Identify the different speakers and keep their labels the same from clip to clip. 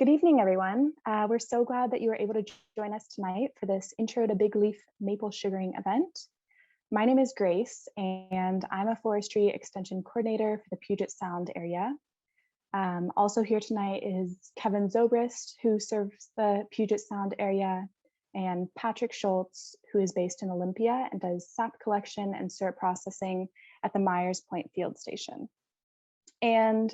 Speaker 1: Good evening, everyone. We're so glad that you were able to join us tonight for this Intro to Big Leaf Maple Sugaring event. My name is Grace, and I'm a Forestry Extension Coordinator for the Puget Sound area. Also here tonight is Kevin Zobrist, who serves the Puget Sound area, and Patrick Schultz, who is based in Olympia and does sap collection and syrup processing at the Myers Point Field Station. And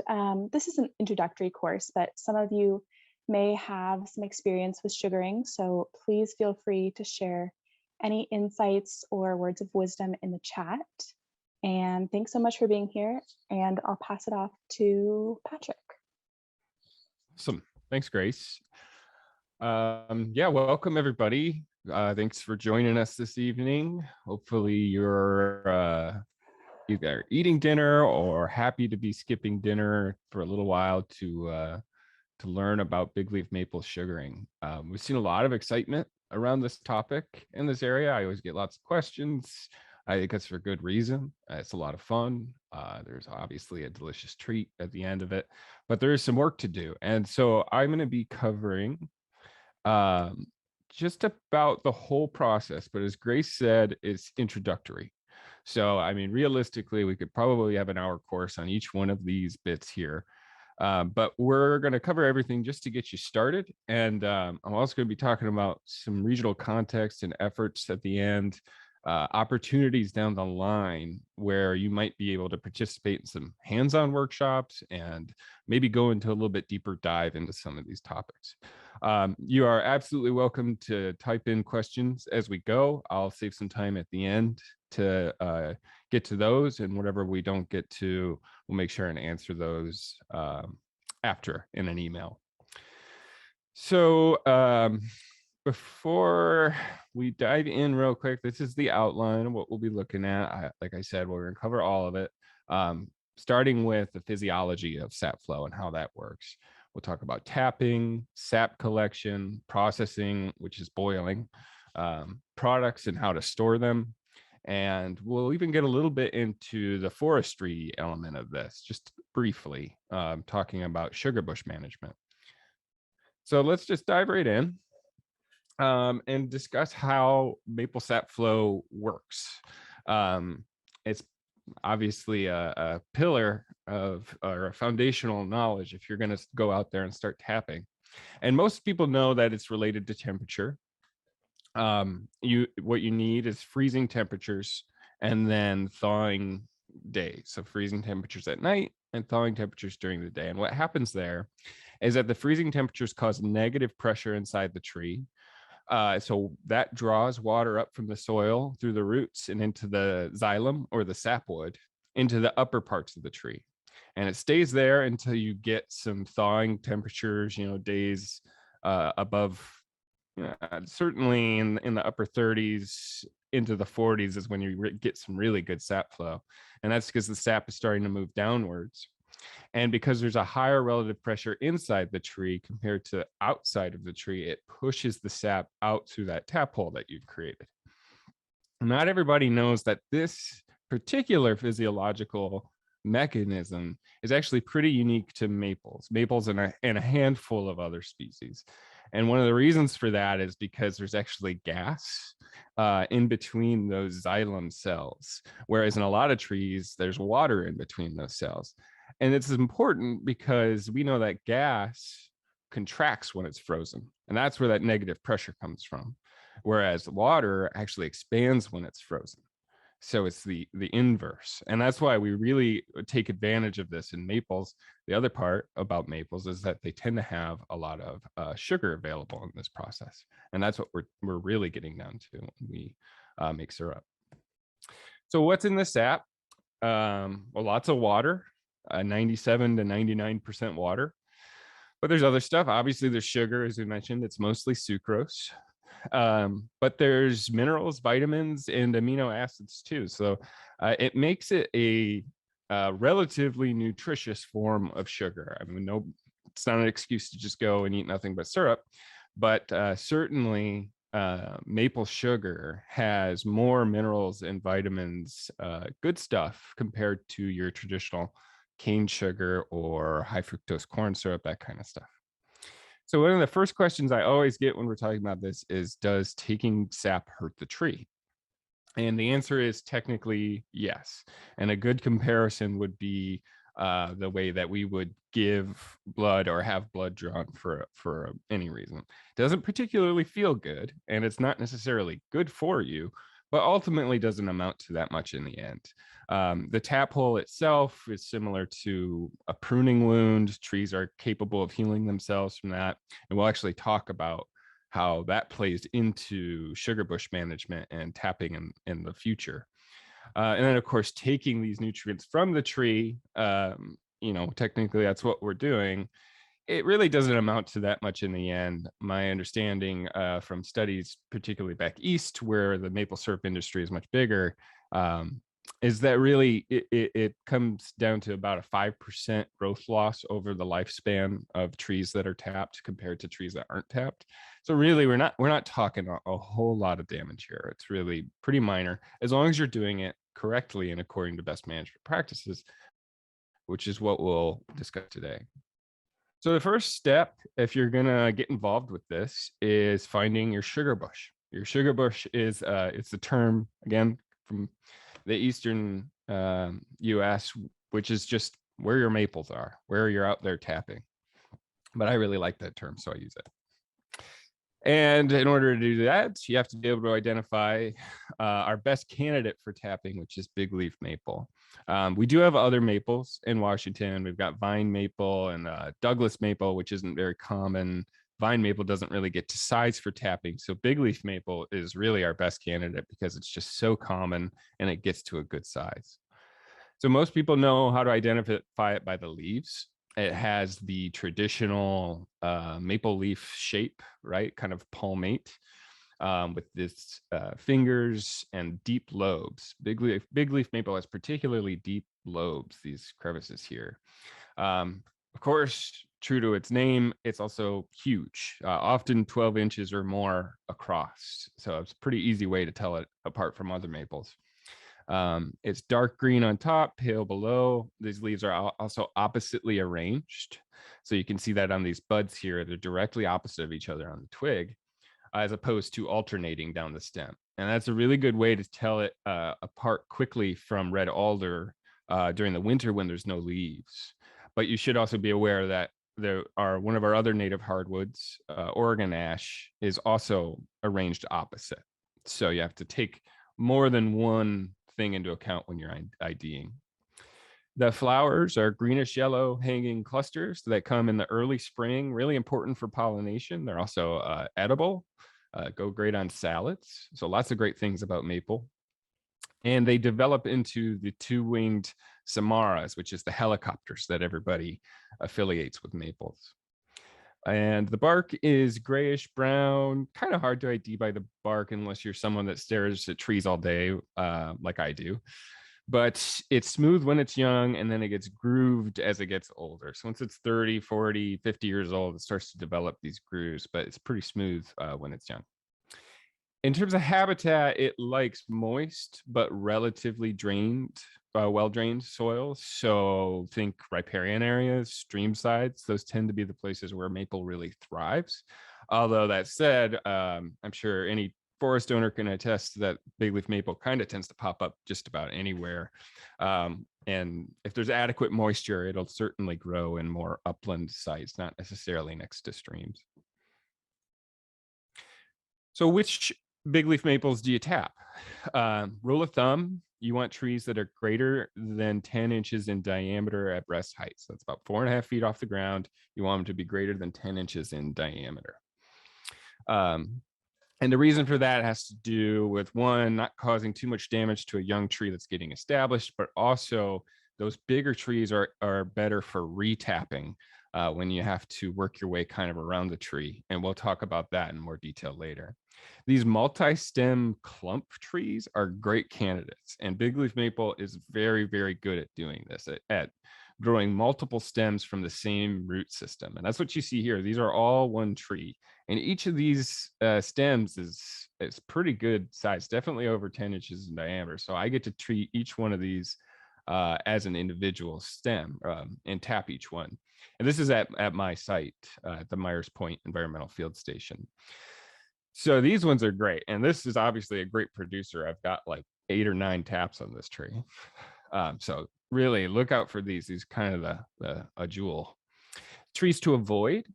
Speaker 1: this is an introductory course, but some of you may have some experience with sugaring, so please feel free to share any insights or words of wisdom in the chat. And thanks so much for being here, and I'll pass it off to Patrick.
Speaker 2: Awesome. Thanks, Grace. Yeah, welcome everybody. Thanks for joining us this evening. Hopefully you're either eating dinner or happy to be skipping dinner for a little while to learn about big leaf maple sugaring. We've seen a lot of excitement around this topic in this area. I always get lots of questions. I think that's for good reason. It's a lot of fun. There's obviously a delicious treat at the end of it, but there is some work to do. And so I'm going to be covering just about the whole process, but as Grace said, it's introductory. So, I mean, realistically, we could probably have an hour course on each one of these bits here. But we're going to cover everything just to get you started. And I'm also going to be talking about some regional context and efforts at the end, opportunities down the line where you might be able to participate in some hands-on workshops and maybe go into a little bit deeper dive into some of these topics. You are absolutely welcome to type in questions as we go. I'll save some time at the end to get to those, and whatever we don't get to, we'll make sure and answer those after in an email. So before we dive in real quick, this is the outline of what we'll be looking at. Like I said, we're going to cover all of it, starting with the physiology of sap flow and how that works. We'll talk about tapping, sap collection, processing, which is boiling, products and how to store them. And we'll even get a little bit into the forestry element of this, just briefly, talking about sugar bush management. So let's just dive right in and discuss how maple sap flow works. It's obviously a pillar of, or a foundational knowledge if you're going to go out there and start tapping. And most people know that it's related to temperature. What you need is freezing temperatures and then thawing days. So freezing temperatures at night and thawing temperatures during the day. And what happens there is that the freezing temperatures cause negative pressure inside the tree. So that draws water up from the soil through the roots and into the xylem or the sapwood into the upper parts of the tree. And it stays there until you get some thawing temperatures, days above, certainly in the upper 30s into the 40s is when you get some really good sap flow. And that's because the sap is starting to move downwards. And because there's a higher relative pressure inside the tree compared to outside of the tree, it pushes the sap out through that tap hole that you've created. Not everybody knows that this particular physiological mechanism is actually pretty unique to maples and a handful of other species. And one of the reasons for that is because there's actually gas in between those xylem cells, whereas in a lot of trees, there's water in between those cells. And it's important because we know that gas contracts when it's frozen, and that's where that negative pressure comes from, whereas water actually expands when it's frozen. So it's the inverse. And that's why we really take advantage of this in maples. The other part about maples is that they tend to have a lot of sugar available in this process. And that's what we're really getting down to when we make syrup. So what's in the sap? Well, lots of water, 97 to 99% water. But there's other stuff. Obviously, there's sugar, as we mentioned. It's mostly sucrose. But there's minerals, vitamins, and amino acids too. So it makes it a relatively nutritious form of sugar. I mean, no, it's not an excuse to just go and eat nothing but syrup, but certainly maple sugar has more minerals and vitamins, good stuff compared to your traditional cane sugar or high fructose corn syrup, that kind of stuff. So one of the first questions I always get when we're talking about this is, does taking sap hurt the tree? And the answer is technically yes. And a good comparison would be the way that we would give blood or have blood drawn for any reason. It doesn't particularly feel good, and it's not necessarily good for you, but ultimately doesn't amount to that much in the end. The tap hole itself is similar to a pruning wound. Trees are capable of healing themselves from that. And we'll actually talk about how that plays into sugar bush management and tapping in the future. And then, of course, taking these nutrients from the tree, technically that's what we're doing. It really doesn't amount to that much in the end. My understanding from studies, particularly back east, where the maple syrup industry is much bigger, is that really it comes down to about a 5% growth loss over the lifespan of trees that are tapped compared to trees that aren't tapped. So really, we're not talking a whole lot of damage here. It's really pretty minor as long as you're doing it correctly and according to best management practices, which is what we'll discuss today. So the first step, if you're gonna get involved with this, is finding your sugar bush. Your sugar bush is it's a term again from the eastern U.S., which is just where your maples are, where you're out there tapping. But I really like that term, so I use it. And in order to do that, you have to be able to identify our best candidate for tapping, which is big leaf maple. We do have other maples in Washington. We've got vine maple and Douglas maple, which isn't very common. Vine maple doesn't really get to size for tapping. So big leaf maple is really our best candidate because it's just so common and it gets to a good size. So most people know how to identify it by the leaves. It has the traditional maple leaf shape, right? Kind of palmate with this fingers and deep lobes. Big leaf maple has particularly deep lobes, these crevices here. Of course, true to its name, it's also huge, often 12 inches or more across. So it's a pretty easy way to tell it apart from other maples. It's dark green on top, pale below. These leaves are also oppositely arranged. So you can see that on these buds here, they're directly opposite of each other on the twig, as opposed to alternating down the stem. And that's a really good way to tell it apart quickly from red alder during the winter when there's no leaves. But you should also be aware that there are one of our other native hardwoods, Oregon ash, is also arranged opposite. So you have to take more than one thing into account when you're IDing. The flowers are greenish yellow hanging clusters that come in the early spring, really important for pollination. They're also edible, go great on salads. So lots of great things about maple. And they develop into the two-winged samaras, which is the helicopters that everybody affiliates with maples. And the bark is grayish brown, kind of hard to ID by the bark unless you're someone that stares at trees all day, like I do. But it's smooth when it's young, and then it gets grooved as it gets older. So once it's 30, 40, 50 years old, it starts to develop these grooves, but it's pretty smooth when it's young. In terms of habitat, it likes moist but relatively drained, well-drained soils. So think riparian areas, stream sides. Those tend to be the places where maple really thrives. Although that said, I'm sure any forest owner can attest that big leaf maple kind of tends to pop up just about anywhere. And if there's adequate moisture, it'll certainly grow in more upland sites, not necessarily next to streams. So which big leaf maples do you tap? Rule of thumb, you want trees that are greater than 10 inches in diameter at breast height. So that's about 4.5 feet off the ground. You want them to be greater than 10 inches in diameter. And the reason for that has to do with, one, not causing too much damage to a young tree that's getting established, but also those bigger trees are better for retapping when you have to work your way kind of around the tree. And we'll talk about that in more detail later. These multi-stem clump trees are great candidates, and big leaf maple is very, very good at doing this, at growing multiple stems from the same root system. And that's what you see here. These are all one tree. And each of these stems is pretty good size, definitely over 10 inches in diameter. So I get to treat each one of these as an individual stem and tap each one. And this is at my site, at the Myers Point Environmental Field Station. So these ones are great. And this is obviously a great producer. I've got like 8 or 9 taps on this tree. So really look out for these. These kind of a jewel. Trees to avoid,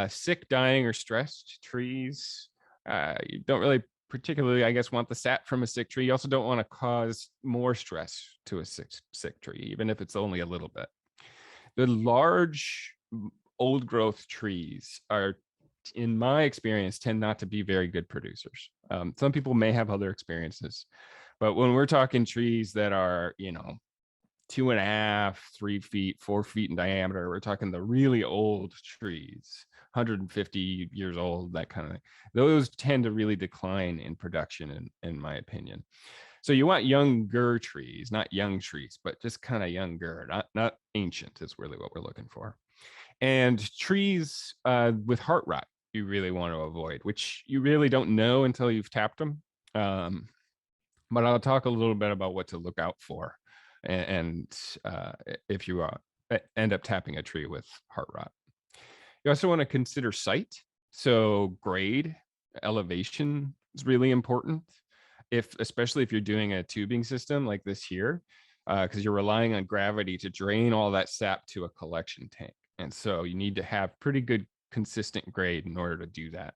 Speaker 2: sick, dying, or stressed trees. You don't really particularly, I guess, want the sap from a sick tree. You also don't want to cause more stress to a sick tree, even if it's only a little bit. The large old growth trees are, in my experience, tend not to be very good producers. Some people may have other experiences, but when we're talking trees that are, 2.5, 3 feet, 4 feet in diameter, we're talking the really old trees, 150 years old, that kind of thing. Those tend to really decline in production, in my opinion. So you want younger trees, not young trees, but just kind of younger, not ancient is really what we're looking for. And trees with heart rot, you really want to avoid, which you really don't know until you've tapped them. But I'll talk a little bit about what to look out for. And if you end up tapping a tree with heart rot. You also want to consider site. So grade, elevation is really important. Especially if you're doing a tubing system like this here, because you're relying on gravity to drain all that sap to a collection tank. And so you need to have pretty good consistent grade in order to do that.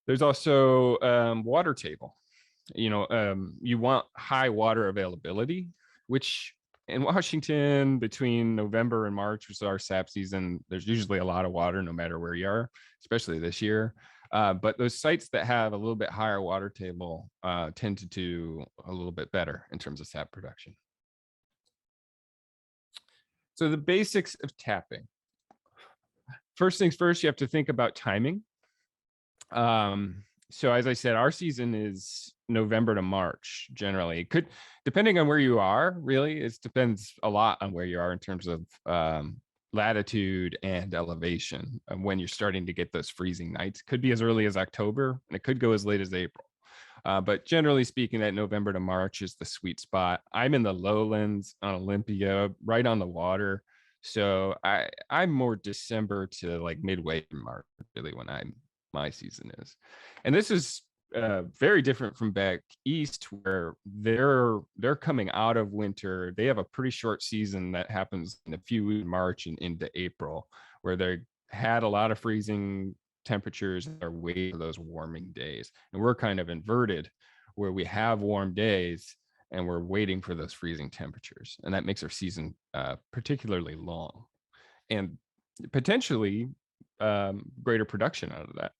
Speaker 2: There's also water table. You want high water availability, which in Washington between November and March, which is our sap season, there's usually a lot of water no matter where you are, especially this year. But those sites that have a little bit higher water table tend to do a little bit better in terms of sap production. So the basics of tapping. First things first, you have to think about timing. So as I said, our season is November to March generally. It could, depending on where you are, really, it depends a lot on where you are in terms of latitude and elevation when you're starting to get those freezing nights. Could be as early as October and it could go as late as April. But generally speaking, that November to March is the sweet spot. I'm in the lowlands on Olympia, right on the water. So I'm more December to like midway in March, really, when my season is. And this is very different from back east, where they're coming out of winter. They have a pretty short season that happens in a few weeks in March and into April, where they had a lot of freezing temperatures and are waiting for those warming days. And we're kind of inverted, where we have warm days and we're waiting for those freezing temperatures. And that makes our season particularly long and potentially greater production out of that.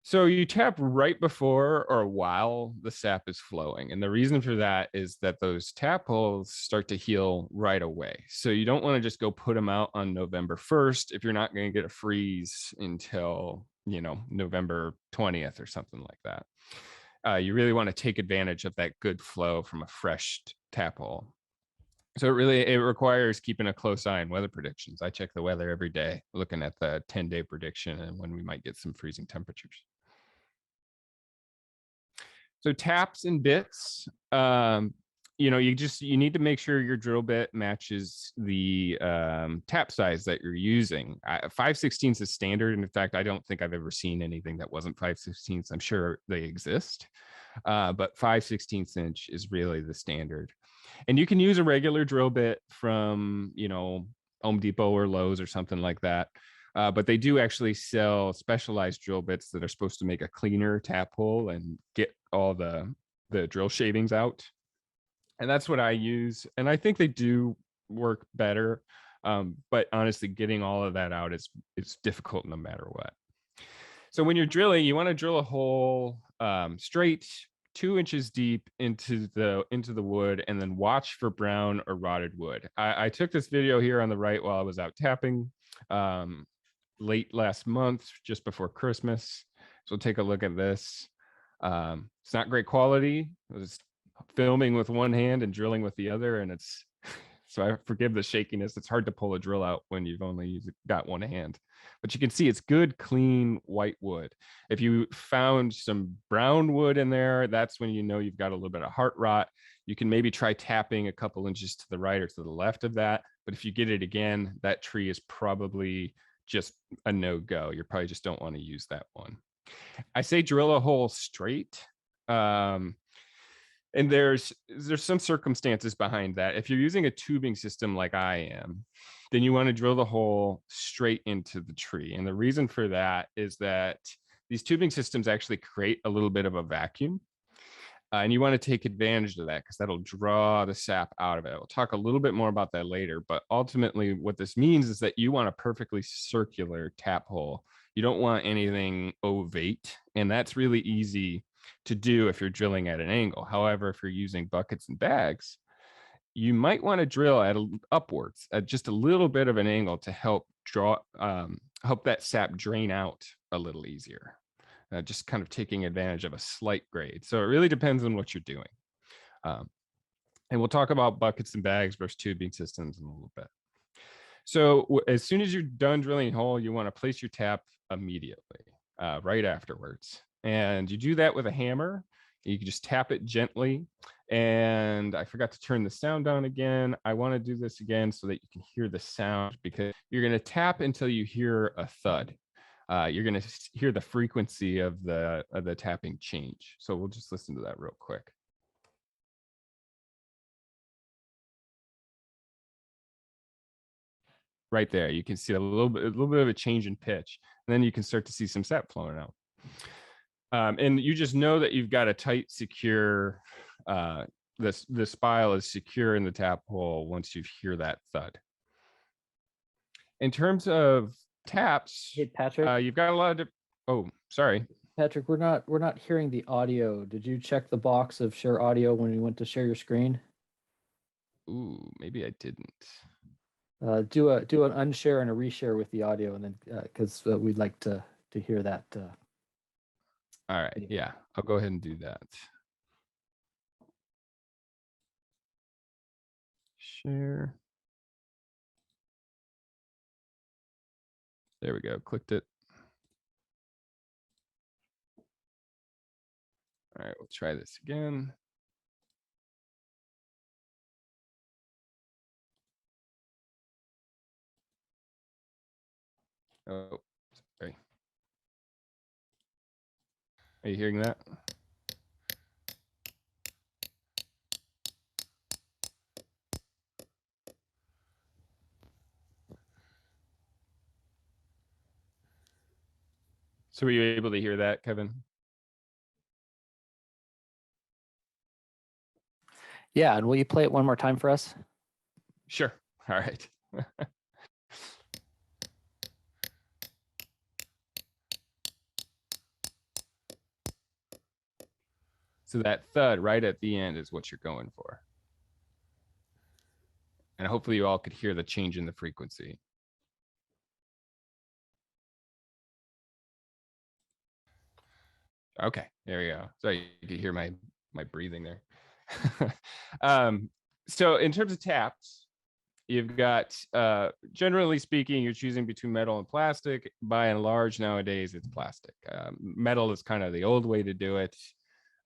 Speaker 2: So you tap right before or while the sap is flowing. And the reason for that is that those tap holes start to heal right away. So you don't want to just go put them out on November 1st if you're not going to get a freeze until, November 20th or something like that. You really want to take advantage of that good flow from a fresh tap hole. So it requires keeping a close eye on weather predictions. I check the weather every day, looking at the 10-day prediction and when we might get some freezing temperatures. So taps and bits, you need to make sure your drill bit matches the tap size that you're using. 5/16 is standard. And in fact, I don't think I've ever seen anything that wasn't 5/16. I'm sure they exist, but 5/16 inch is really the standard. And you can use a regular drill bit from, Home Depot or Lowe's or something like that. But they do actually sell specialized drill bits that are supposed to make a cleaner tap hole and get all the drill shavings out. And that's what I use. And I think they do work better. But honestly, getting all of that out is difficult no matter what. So when you're drilling, you want to drill a hole straight 2 inches deep into the wood, and then watch for brown or rotted wood. I took this video here on the right while I was out tapping late last month, just before Christmas. So take a look at this. It's not great quality. I was filming with one hand and drilling with the other, and it's So I forgive the shakiness. It's hard to pull a drill out when you've only got one hand. But you can see it's good, clean white wood. If you found some brown wood in there, that's when you know you've got a little bit of heart rot. You can maybe try tapping a couple inches to the right or to the left of that. But if you get it again, that tree is probably just a no-go. You probably just don't want to use that one. I say drill a hole straight. And there's some circumstances behind that. If you're using a tubing system like I am, then you want to drill the hole straight into the tree. And the reason for that is that these tubing systems actually create a little bit of a vacuum. And you want to take advantage of that because that'll draw the sap out of it. We'll talk a little bit more about that later. But ultimately, what this means is that you want a perfectly circular tap hole. You don't want anything ovate. And that's really easy to do if you're drilling at an angle. However, if you're using buckets and bags, you might want to drill at upwards at just a little bit of an angle to help help that sap drain out a little easier. Just kind of taking advantage of a slight grade. So it really depends on what you're doing. And we'll talk about buckets and bags versus tubing systems in a little bit. So as soon as you're done drilling a hole, you want to place your tap immediately, right afterwards. And you do that with a hammer. You can just tap it gently. And I forgot to turn the sound down again. I want to do this again so that you can hear the sound, because you're going to tap until you hear a thud. You're going to hear the frequency of the tapping change. So we'll just listen to that real quick. Right there, you can see a little bit of a change in pitch, and then you can start to see some sap flowing out. And you just know that you've got a tight, secure, the spile is secure in the tap hole once you hear that thud. In terms of taps,
Speaker 3: Hey, Patrick.
Speaker 2: you've got a lot of, oh, sorry.
Speaker 3: Patrick, we're not hearing the audio. Did you check the box of share audio when you went to share your screen?
Speaker 2: Ooh, maybe I didn't.
Speaker 3: Do an unshare and a reshare with the audio, and then because we'd like to hear that.
Speaker 2: All right, yeah, I'll go ahead and do that. Share. There we go, clicked it. All right, we'll try this again. Oh, sorry. Are you hearing that? So were you able to hear that, Kevin?
Speaker 3: Yeah, and will you play it one more time for us?
Speaker 2: Sure. All right. So that thud right at the end is what you're going for. And hopefully you all could hear the change in the frequency. Okay, there we go. So you could hear my breathing there. So in terms of taps, you've got, generally speaking, you're choosing between metal and plastic. By and large, nowadays, it's plastic. Metal is kind of the old way to do it.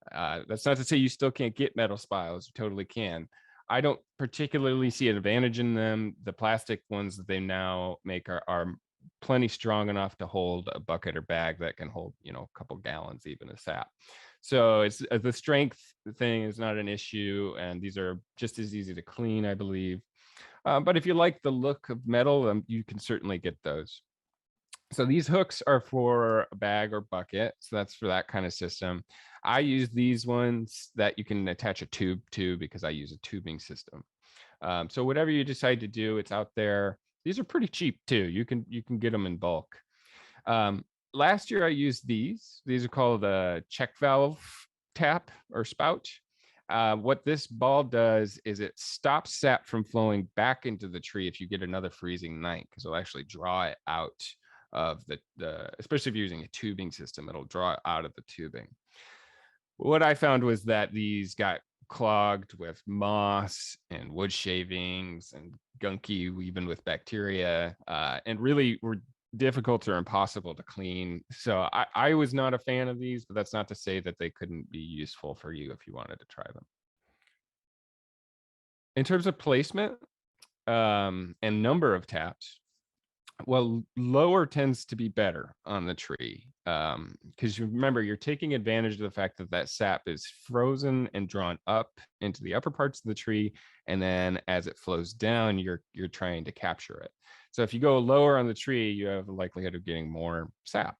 Speaker 2: That's not to say you still can't get metal spiles. You totally can. I don't particularly see an advantage in them. The plastic ones that they now make are plenty strong enough to hold a bucket or bag that can hold, a couple gallons even of sap. So it's the strength thing is not an issue, and these are just as easy to clean, I believe. But if you like the look of metal, you can certainly get those. So these hooks are for a bag or bucket. So that's for that kind of system. I use these ones that you can attach a tube to because I use a tubing system. So whatever you decide to do, it's out there. These are pretty cheap too. You can get them in bulk. Last year I used these. These are called a check valve tap or spout. What this ball does is it stops sap from flowing back into the tree if you get another freezing night, because it'll actually draw it out of the especially if you're using a tubing system, it'll draw it out of the tubing. What I found was that these got clogged with moss and wood shavings and gunky, even with bacteria, and really were difficult or impossible to clean. So I was not a fan of these, but that's not to say that they couldn't be useful for you if you wanted to try them. In terms of placement and number of taps, well, lower tends to be better on the tree, because you remember, you're taking advantage of the fact that that sap is frozen and drawn up into the upper parts of the tree, and then as it flows down, you're trying to capture it. So if you go lower on the tree, you have a likelihood of getting more sap.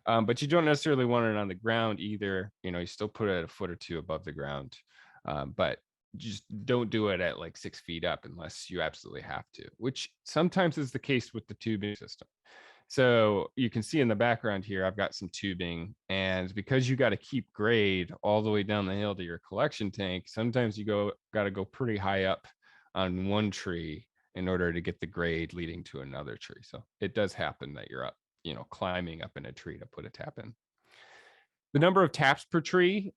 Speaker 2: But you don't necessarily want it on the ground either. You still put it a foot or two above the ground, but just don't do it at like 6 feet up unless you absolutely have to, which sometimes is the case with the tubing system. So you can see in the background here, I've got some tubing, and because you got to keep grade all the way down the hill to your collection tank, sometimes you got to go pretty high up on one tree in order to get the grade leading to another tree. So it does happen that you're up, climbing up in a tree to put a tap in. The number of taps per tree,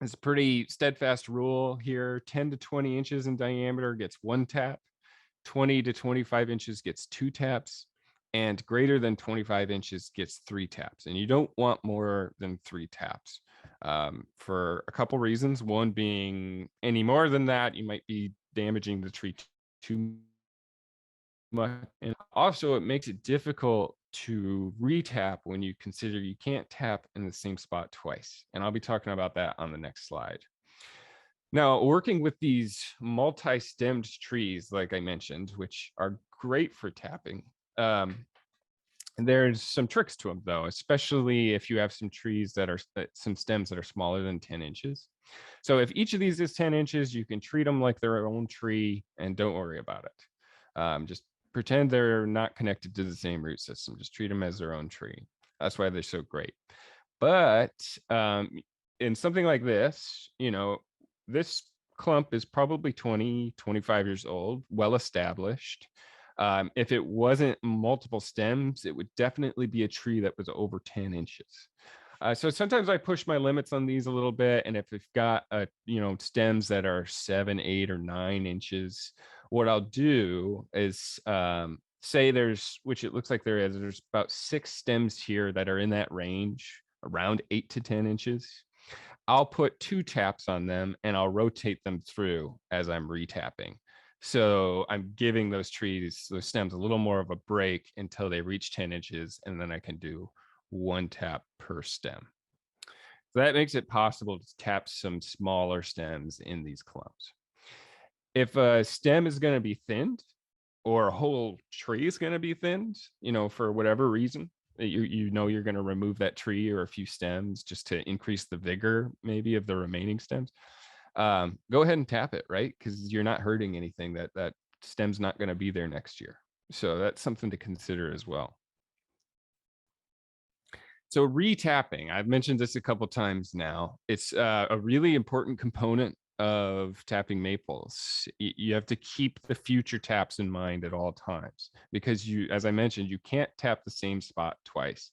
Speaker 2: it's a pretty steadfast rule here. 10 to 20 inches in diameter gets 1 tap, 20 to 25 inches gets 2 taps, and greater than 25 inches gets 3 taps. And you don't want more than 3 taps for a couple reasons. One being, any more than that, you might be damaging the tree too much. And also, it makes it difficult to retap when you consider you can't tap in the same spot twice. And I'll be talking about that on the next slide. Now, working with these multi-stemmed trees, like I mentioned, which are great for tapping, there's some tricks to them, though, especially if you have some trees some stems that are smaller than 10 inches. So if each of these is 10 inches, you can treat them like their own tree and don't worry about it. Just pretend they're not connected to the same root system. Just treat them as their own tree. That's why they're so great. But in something like this, this clump is probably 20, 25 years old, well established. If it wasn't multiple stems, it would definitely be a tree that was over 10 inches. So sometimes I push my limits on these a little bit. And if we've got, stems that are 7, 8, or 9 inches, what I'll do is say which it looks like there's about 6 stems here that are in that range, around 8 to 10 inches. I'll put 2 taps on them and I'll rotate them through as I'm retapping. So I'm giving those stems a little more of a break until they reach 10 inches, and then I can do 1 tap per stem. So that makes it possible to tap some smaller stems in these clumps. If a stem is going to be thinned, or a whole tree is going to be thinned, for whatever reason, you're going to remove that tree or a few stems just to increase the vigor maybe of the remaining stems, go ahead and tap it, right? Because you're not hurting anything. That stem's not going to be there next year. So that's something to consider as well. So retapping, I've mentioned this a couple times now. It's a really important component of tapping maples. You have to keep the future taps in mind at all times, because as I mentioned, you can't tap the same spot twice.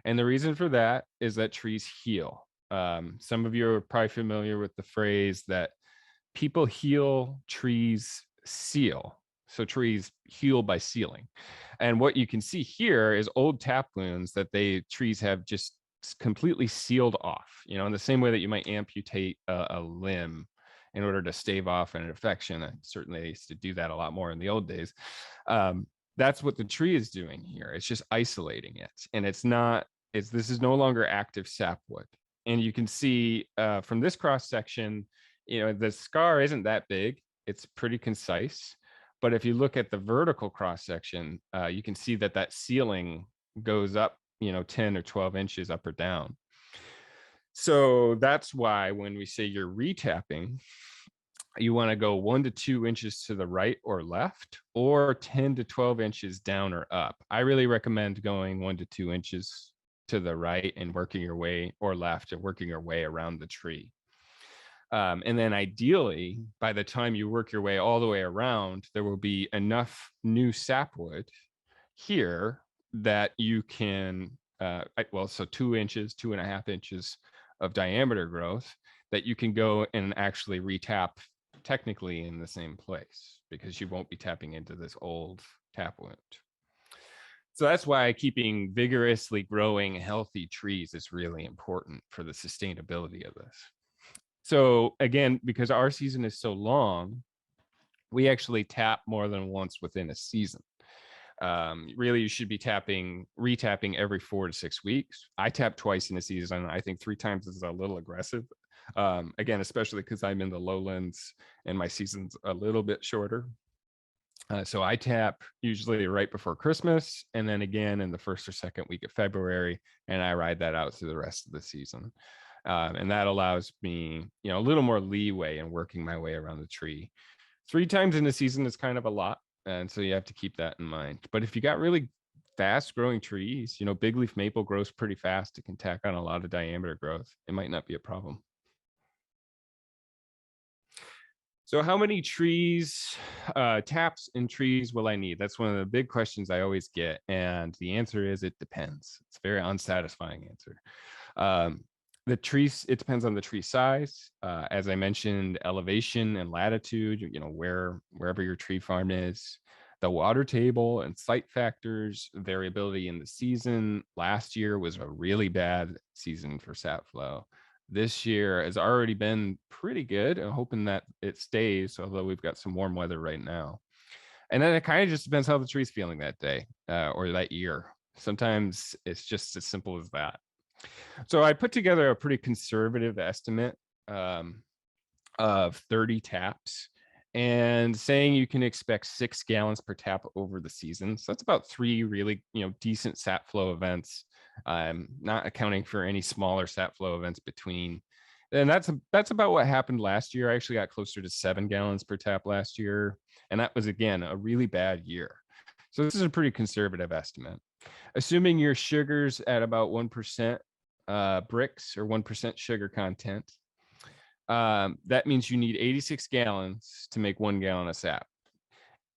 Speaker 2: And the reason for that is that trees heal. Some of you are probably familiar with the phrase that people heal, trees seal. So trees heal by sealing. And what you can see here is old tap wounds that trees have just completely sealed off, in the same way that you might amputate a limb in order to stave off an infection. And certainly they used to do that a lot more in the old days. That's what the tree is doing here. It's just isolating it. And this is no longer active sapwood. And you can see from this cross section, the scar isn't that big. It's pretty concise. But if you look at the vertical cross section, you can see that sealing goes up, 10 or 12 inches up or down. So that's why when we say you're retapping, you want to go 1 to 2 inches to the right or left, or 10 to 12 inches down or up. I really recommend going 1 to 2 inches to the right and working your way, or left and working your way around the tree. And then ideally, by the time you work your way all the way around, there will be enough new sapwood here that you can, so 2 inches, 2.5 inches of diameter growth, that you can go and actually retap technically in the same place, because you won't be tapping into this old tap wound. So that's why keeping vigorously growing healthy trees is really important for the sustainability of this. So again, because our season is so long, we actually tap more than once within a season. Really, you should be retapping every 4 to 6 weeks. I tap twice in a season. I think 3 times is a little aggressive. Again, especially because I'm in the lowlands and my season's a little bit shorter. So I tap usually right before Christmas, and then again in the 1st or 2nd week of February, and I ride that out through the rest of the season. And that allows me, a little more leeway in working my way around the tree. 3 times in a season is kind of a lot, and so you have to keep that in mind. But if you got really fast growing trees, big leaf maple grows pretty fast. It can tack on a lot of diameter growth. It might not be a problem. So how many taps and trees will I need? That's one of the big questions I always get. And the answer is, it depends. It's a very unsatisfying answer. The trees, it depends on the tree size. As I mentioned, elevation and latitude, wherever your tree farm is, the water table and site factors, variability in the season. Last year was a really bad season for sap flow. This year has already been pretty good. I'm hoping that it stays, although we've got some warm weather right now. And then it kind of just depends how the tree's feeling that day or that year. Sometimes it's just as simple as that. So I put together a pretty conservative estimate of 30 taps, and saying you can expect 6 gallons per tap over the season. So that's about 3 really, decent sap flow events. Not accounting for any smaller sap flow events between. And that's about what happened last year. I actually got closer to 7 gallons per tap last year. And that was, again, a really bad year. So this is a pretty conservative estimate. Assuming your sugar's at about 1% Brix or 1% sugar content, that means you need 86 gallons to make 1 gallon of sap.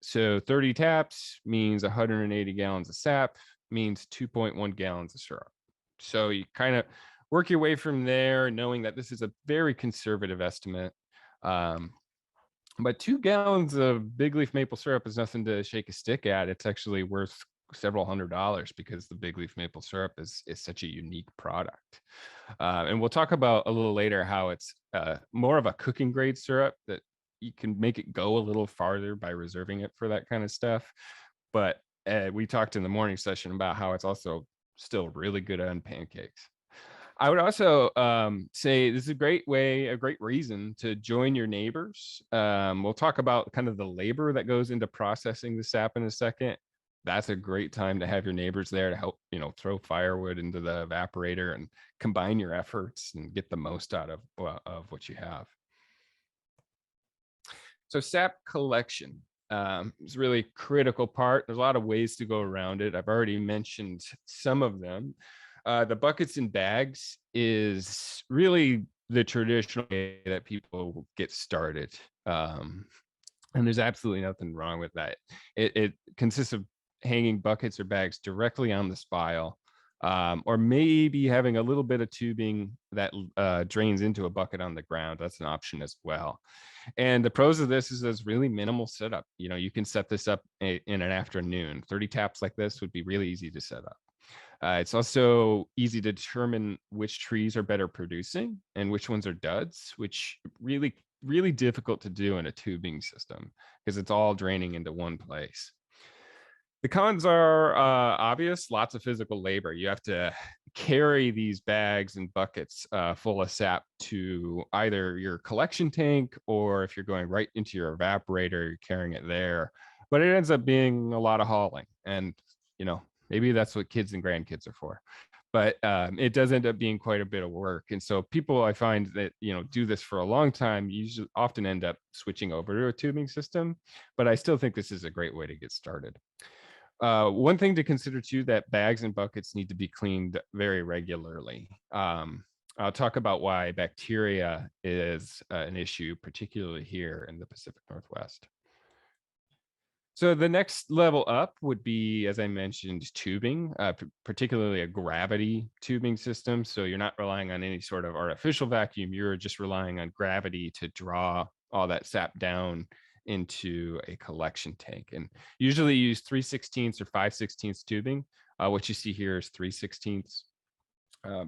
Speaker 2: So 30 taps means 180 gallons of sap, means 2.1 gallons of syrup. So you kind of work your way from there, knowing that this is a very conservative estimate. But 2 gallons of big leaf maple syrup is nothing to shake a stick at. It's actually worth several $100s because the big leaf maple syrup is such a unique product. And we'll talk about a little later how it's more of a cooking grade syrup that you can make it go a little farther by reserving it for that kind of stuff. But we talked in the morning session about how it's also still really good on pancakes. I would also say this is a great reason to join your neighbors. We'll talk about kind of the labor that goes into processing the sap in a second. That's a great time to have your neighbors there to help, throw firewood into the evaporator and combine your efforts and get the most out of what you have. So sap collection is a really critical part. There's a lot of ways to go around it. I've already mentioned some of them. The buckets and bags is really the traditional way that people get started. And there's absolutely nothing wrong with that. It consists of hanging buckets or bags directly on the spile, or maybe having a little bit of tubing that drains into a bucket on the ground. That's an option as well. And the pros of this is there's really minimal setup. You can set this up in an afternoon. 30 taps like this would be really easy to set up. It's also easy to determine which trees are better producing and which ones are duds, which really difficult to do in a tubing system because it's all draining into one place. The cons are obvious. Lots of physical labor. You have to carry these bags and buckets full of sap to either your collection tank, or if you're going right into your evaporator, you're carrying it there. But it ends up being a lot of hauling, and maybe that's what kids and grandkids are for. But it does end up being quite a bit of work. And so people I find that, do this for a long time, usually often end up switching over to a tubing system. But I still think this is a great way to get started. One thing to consider too, that bags and buckets need to be cleaned very regularly. I'll talk about why bacteria is an issue, particularly here in the Pacific Northwest. So the next level up would be, as I mentioned, tubing, particularly a gravity tubing system. So you're not relying on any sort of artificial vacuum. You're just relying on gravity to draw all that sap down into a collection tank. And usually you use 3/16 or 5/16 tubing. What you see here is 3/16.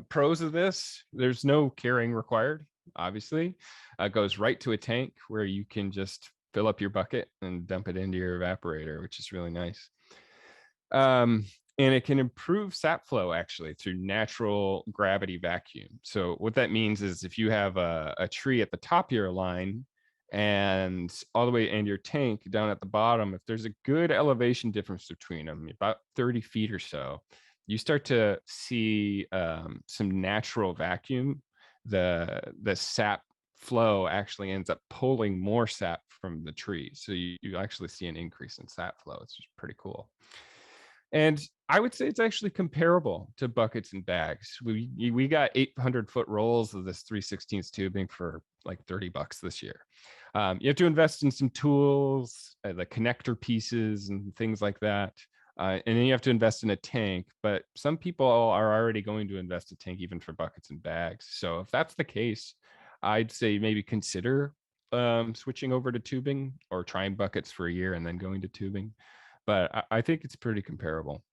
Speaker 2: Pros of this, there's no carrying required, obviously. Goes right to a tank where you can just fill up your bucket and dump it into your evaporator, which is really nice. And it can improve sap flow actually through natural gravity vacuum. So what that means is if you have a tree at the top of your line and all the way in your tank down at the bottom, if there's a good elevation difference between them, about 30 feet or so, you start to see some natural vacuum. The sap flow actually ends up pulling more sap from the tree. So you actually see an increase in sap flow. It's just pretty cool. And I would say it's actually comparable to buckets and bags. We got 800-foot rolls of this 3/16 tubing for like $30 this year. You have to invest in some tools, the connector pieces and things like that. And then you have to invest in a tank, but some people are already going to invest a tank even for buckets and bags. So if that's the case, I'd say maybe consider switching over to tubing or trying buckets for a year and then going to tubing. But I think it's pretty comparable.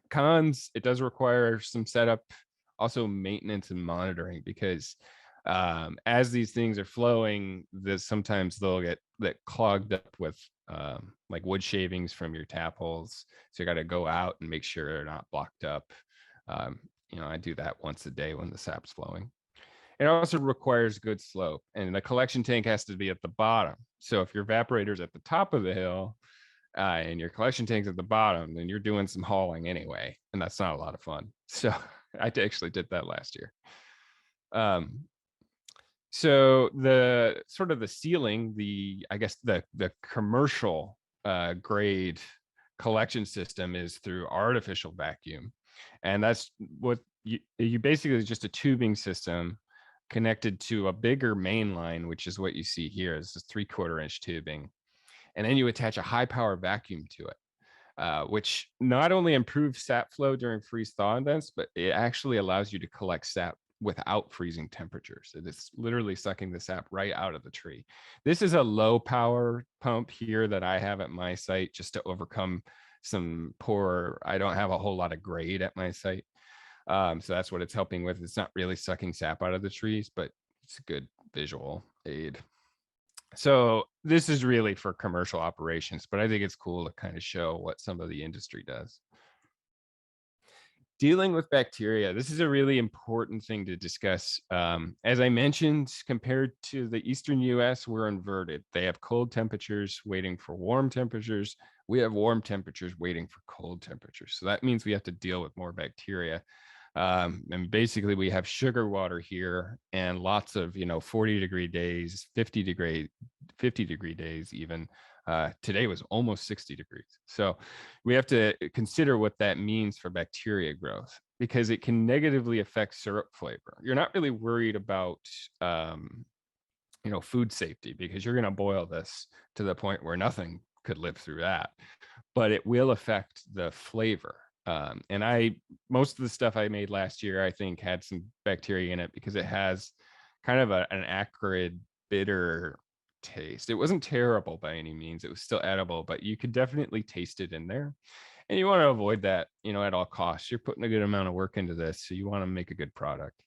Speaker 2: Cons, it does require some setup, also maintenance and monitoring, because as these things are flowing, sometimes they'll get clogged up with like wood shavings from your tap holes. So you got to go out and make sure they're not blocked up. I do that once a day when the sap's flowing. It also requires good slope, and the collection tank has to be at the bottom. So if your evaporator's at the top of the hill, and your collection tank's at the bottom, then you're doing some hauling anyway, and that's not a lot of fun. So I actually did that last year. So the sort of the ceiling, I guess the commercial grade collection system is through artificial vacuum, and that's what you basically just a tubing system connected to a bigger main line, which is what you see here. This is 3/4 inch tubing. And then you attach a high power vacuum to it, which not only improves sap flow during freeze thaw events, but it actually allows you to collect sap without freezing temperatures. It is literally sucking the sap right out of the tree. This is a low power pump here that I have at my site just to overcome I don't have a whole lot of grade at my site. So that's what it's helping with. It's not really sucking sap out of the trees, but it's a good visual aid. So this is really for commercial operations, but I think it's cool to kind of show what some of the industry does. Dealing with bacteria, this is a really important thing to discuss. As I mentioned, compared to the Eastern US, we're inverted. They have cold temperatures waiting for warm temperatures. We have warm temperatures waiting for cold temperatures. So that means we have to deal with more bacteria. And basically we have sugar water here and lots of 40-degree days, 50-degree days even. Today was almost 60 degrees. So we have to consider what that means for bacteria growth, because it can negatively affect syrup flavor. You're not really worried about food safety, because you're going to boil this to the point where nothing could live through that, but it will affect the flavor. And most of the stuff I made last year, I think had some bacteria in it because it has kind of an acrid, bitter taste. It wasn't terrible by any means. It was still edible, but you could definitely taste it in there. And you want to avoid that, at all costs. You're putting a good amount of work into this, so you want to make a good product.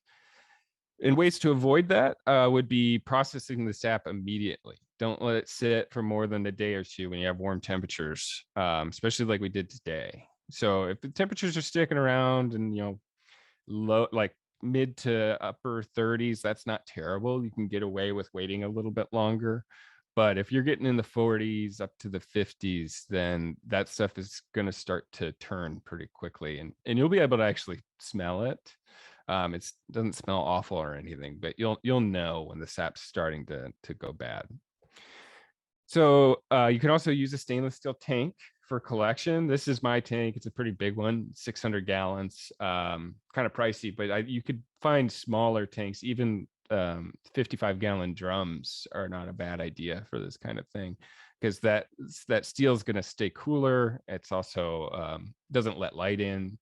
Speaker 2: And ways to avoid that would be processing the sap immediately. Don't let it sit for more than a day or two when you have warm temperatures, especially like we did today. So if the temperatures are sticking around and low, like mid to upper 30s, that's not terrible. You can get away with waiting a little bit longer. But if you're getting in the 40s up to the 50s, then that stuff is going to start to turn pretty quickly, and you'll be able to actually smell it. It doesn't smell awful or anything, but you'll know when the sap's starting to go bad. So you can also use a stainless steel tank for collection. This is my tank. It's a pretty big one, 600 gallons, kind of pricey, but you could find smaller tanks. Even 55-gallon drums are not a bad idea for this kind of thing. because that steel is going to stay cooler. It's also doesn't let light in,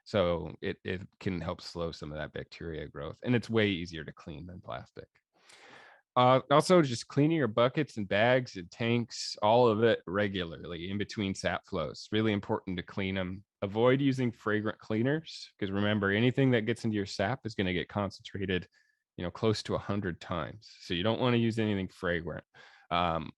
Speaker 2: so it can help slow some of that bacteria growth, and it's way easier to clean than plastic. Also, just cleaning your buckets and bags and tanks, all of it regularly in between sap flows. Really important to clean them. Avoid using fragrant cleaners, because remember, anything that gets into your sap is going to get concentrated, close to 100 times. So you don't want to use anything fragrant.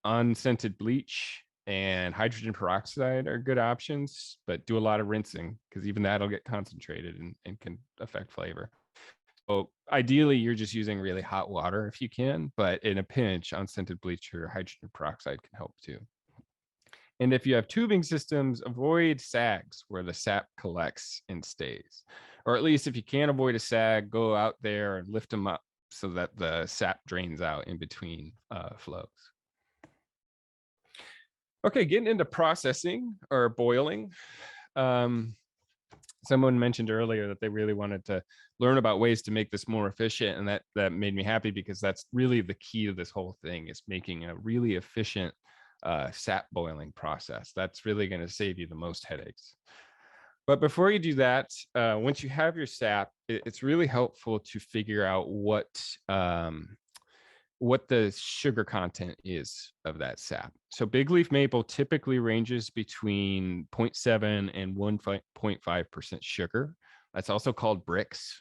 Speaker 2: Unscented bleach and hydrogen peroxide are good options, but do a lot of rinsing, because even that'll get concentrated and can affect flavor. So ideally, you're just using really hot water if you can, but in a pinch, unscented bleach or hydrogen peroxide can help too. And if you have tubing systems, avoid sags where the sap collects and stays. Or at least if you can't avoid a sag, go out there and lift them up so that the sap drains out in between flows. Okay, getting into processing or boiling. Someone mentioned earlier that they really wanted to learn about ways to make this more efficient, and that made me happy, because that's really the key to this whole thing, is making a really efficient sap boiling process. That's really going to save you the most headaches. But before you do that, once you have your sap, it's really helpful to figure out what the sugar content is of that sap. So big leaf maple typically ranges between 0.7 and 1.5% sugar. That's also called Brix.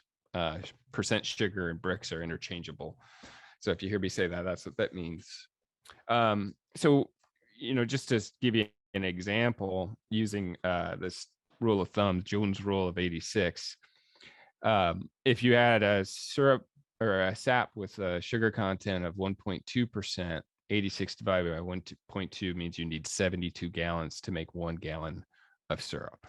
Speaker 2: Percent sugar and Brix are interchangeable. So if you hear me say that, that's what that means. So, just to give you an example, using this rule of thumb, Jones rule of 86, if you add a syrup or a sap with a sugar content of 1.2%, 86 divided by 1.2 means you need 72 gallons to make 1 gallon of syrup.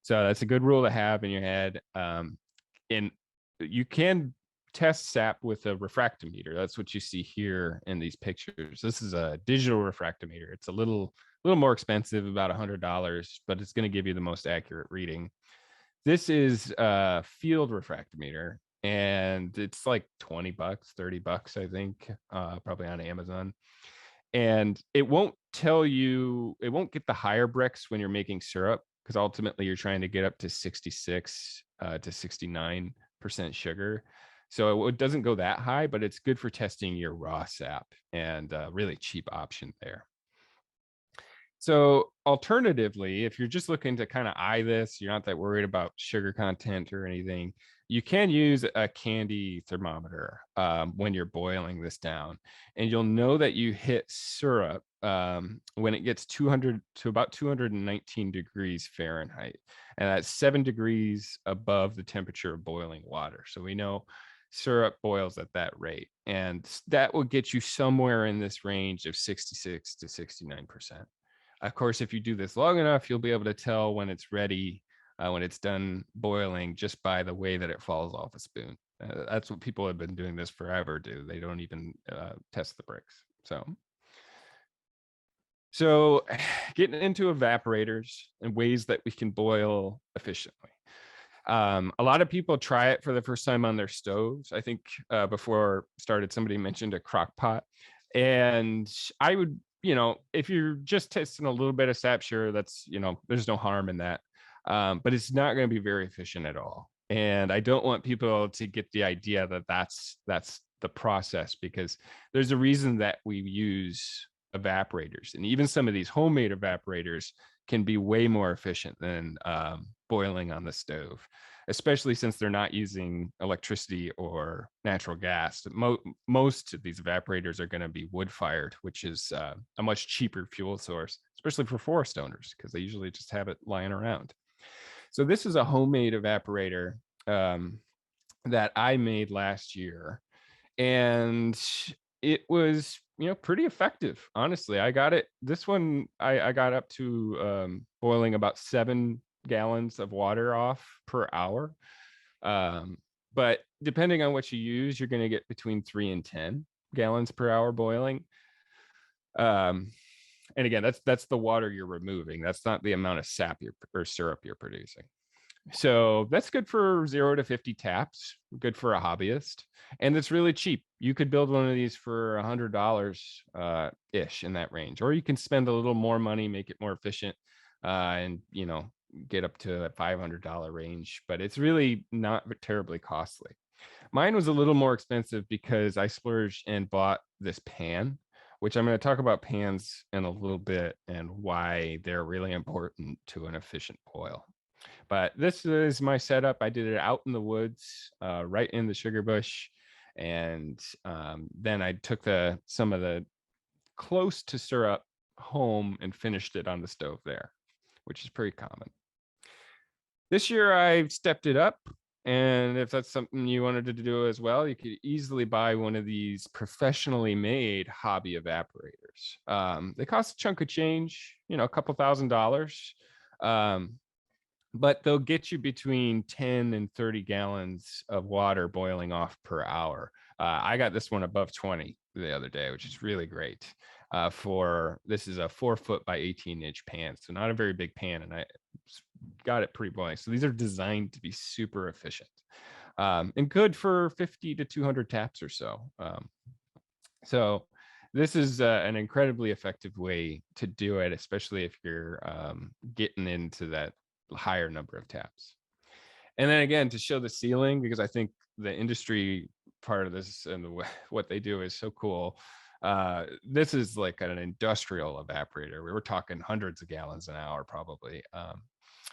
Speaker 2: So that's a good rule to have in your head. And you can test sap with a refractometer. That's what you see here in these pictures. This is a digital refractometer. It's a little more expensive, about $100, but it's going to give you the most accurate reading. This is a field refractometer, and it's like $20, $30, I think, probably on Amazon. And it won't tell you, it won't get the higher Brix when you're making syrup, because ultimately you're trying to get up to 66 to 69% sugar. So it doesn't go that high, but it's good for testing your raw sap, and a really cheap option there. So alternatively, if you're just looking to kind of eye this, you're not that worried about sugar content or anything, you can use a candy thermometer when you're boiling this down. And you'll know that you hit syrup when it gets 200 to about 219 degrees Fahrenheit. And that's 7 degrees above the temperature of boiling water. So we know syrup boils at that rate. And that will get you somewhere in this range of 66 to 69%. Of course, if you do this long enough, you'll be able to tell when it's ready, when it's done boiling, just by the way that it falls off a spoon. That's what people have been doing this forever do. They don't even test the Brix. So getting into evaporators and ways that we can boil efficiently. A lot of people try it for the first time on their stoves. I think before started, somebody mentioned a crock pot. And I would, if you're just testing a little bit of sap, sure, that's, there's no harm in that. But it's not going to be very efficient at all. And I don't want people to get the idea that that's the process, because there's a reason that we use evaporators. And even some of these homemade evaporators can be way more efficient than boiling on the stove, especially since they're not using electricity or natural gas. Most of these evaporators are going to be wood fired, which is a much cheaper fuel source, especially for forest owners, because they usually just have it lying around. So this is a homemade evaporator that I made last year, and it was, pretty effective. Honestly, I got it. This one, I got up to boiling about 7 gallons of water off per hour. But depending on what you use, you're going to get between 3 and 10 gallons per hour boiling. And again, that's the water you're removing. That's not the amount of sap or syrup you're producing. So that's good for 0 to 50 taps, good for a hobbyist. And it's really cheap. You could build one of these for $100 ish in that range, or you can spend a little more money, make it more efficient, and get up to that $500 range. But it's really not terribly costly. Mine was a little more expensive because I splurged and bought this pan, which I'm going to talk about pans in a little bit and why they're really important to an efficient boil. But this is my setup. I did it out in the woods, right in the sugar bush. And then I took some of the close to syrup home and finished it on the stove there, which is pretty common. This year I stepped it up. And if that's something you wanted to do as well, you could easily buy one of these professionally made hobby evaporators. They cost a chunk of change, a couple $1,000. But they'll get you between 10 and 30 gallons of water boiling off per hour. I got this one above 20 the other day, which is really great. This is a 4-foot by 18-inch pan, so not a very big pan, and I got it pretty boiling. So these are designed to be super efficient and good for 50 to 200 taps or so. So this is an incredibly effective way to do it, especially if you're getting into that higher number of taps. And then again, to show the ceiling, because I think the industry part of this and what they do is so cool. This is like an industrial evaporator. We were talking hundreds of gallons an hour, probably.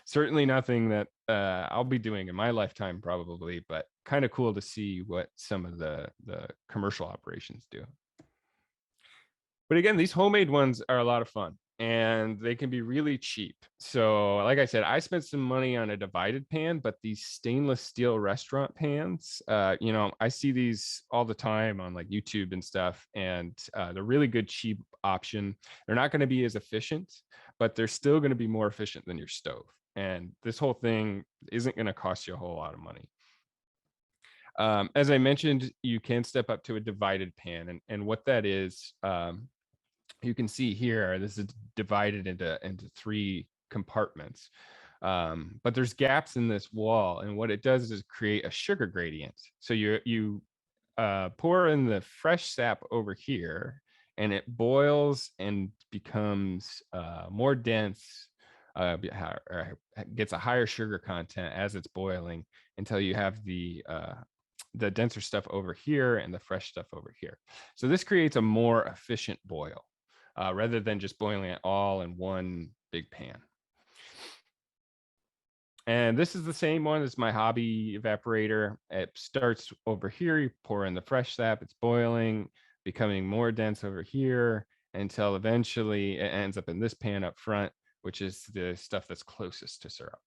Speaker 2: Certainly nothing that I'll be doing in my lifetime, probably, but kind of cool to see what some of the commercial operations do. But again, these homemade ones are a lot of fun and they can be really cheap. So like I said, I spent some money on a divided pan, but these stainless steel restaurant pans, I see these all the time on like YouTube and stuff, and they're really good, cheap option. They're not going to be as efficient, but they're still going to be more efficient than your stove. And this whole thing isn't going to cost you a whole lot of money. As I mentioned, you can step up to a divided pan, and what that is, you can see here, this is divided into 3 compartments. But there's gaps in this wall, and what it does is create a sugar gradient. So you pour in the fresh sap over here, and it boils and becomes more dense, gets a higher sugar content as it's boiling, until you have the denser stuff over here and the fresh stuff over here. So this creates a more efficient boil, rather than just boiling it all in one big pan. And this is the same one as my hobby evaporator. It starts over here, you pour in the fresh sap, it's boiling, becoming more dense over here, until eventually it ends up in this pan up front, which is the stuff that's closest to syrup.